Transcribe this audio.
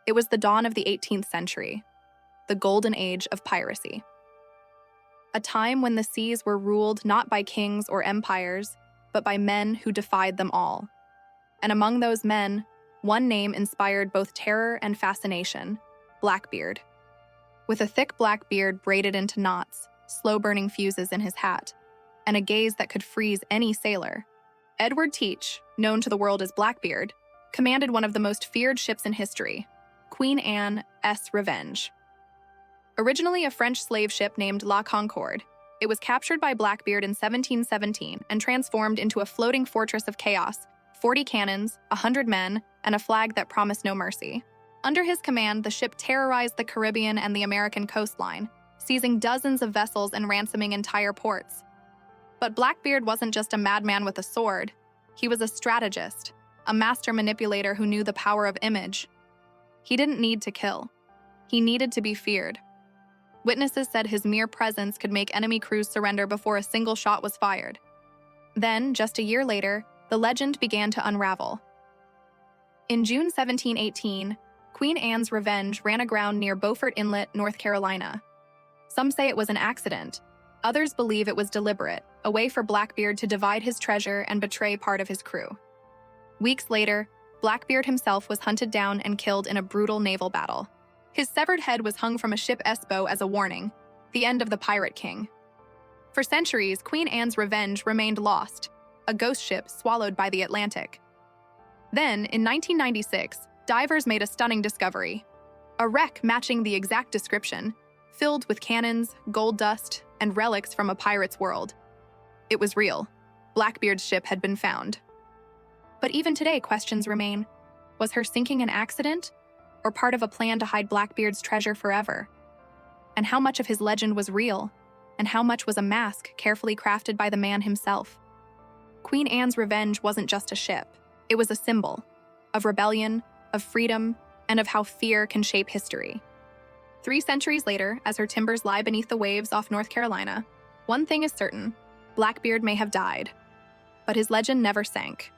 It was the dawn of the 18th century, the golden age of piracy. A time when the seas were ruled not by kings or empires, but by men who defied them all. And among those men, one name inspired both terror and fascination: Blackbeard. With a thick black beard braided into knots, slow-burning fuses in his hat, and a gaze that could freeze any sailor, Edward Teach, known to the world as Blackbeard, commanded one of the most feared ships in history, Queen Anne's Revenge. Originally a French slave ship named La Concorde, it was captured by Blackbeard in 1717 and transformed into a floating fortress of chaos, 40 cannons, 100 men, and a flag that promised no mercy. Under his command, the ship terrorized the Caribbean and the American coastline, seizing dozens of vessels and ransoming entire ports. But Blackbeard wasn't just a madman with a sword. He was a strategist, a master manipulator who knew the power of image. He didn't need to kill. He needed to be feared. Witnesses said his mere presence could make enemy crews surrender before a single shot was fired. Then, just a year later, the legend began to unravel. In June 1718, Queen Anne's Revenge ran aground near Beaufort Inlet, North Carolina. Some say it was an accident. Others believe it was deliberate, a way for Blackbeard to divide his treasure and betray part of his crew. Weeks later, Blackbeard himself was hunted down and killed in a brutal naval battle. His severed head was hung from a ship's bow as a warning, the end of the Pirate King. For centuries, Queen Anne's Revenge remained lost, a ghost ship swallowed by the Atlantic. Then, in 1996, divers made a stunning discovery: a wreck matching the exact description, filled with cannons, gold dust, and relics from a pirate's world. It was real. Blackbeard's ship had been found. But even today, questions remain. Was her sinking an accident, or part of a plan to hide Blackbeard's treasure forever? And how much of his legend was real, and how much was a mask carefully crafted by the man himself? Queen Anne's Revenge wasn't just a ship. It was a symbol of rebellion, of freedom, and of how fear can shape history. 3 centuries later, as her timbers lie beneath the waves off North Carolina, one thing is certain: Blackbeard may have died, but his legend never sank.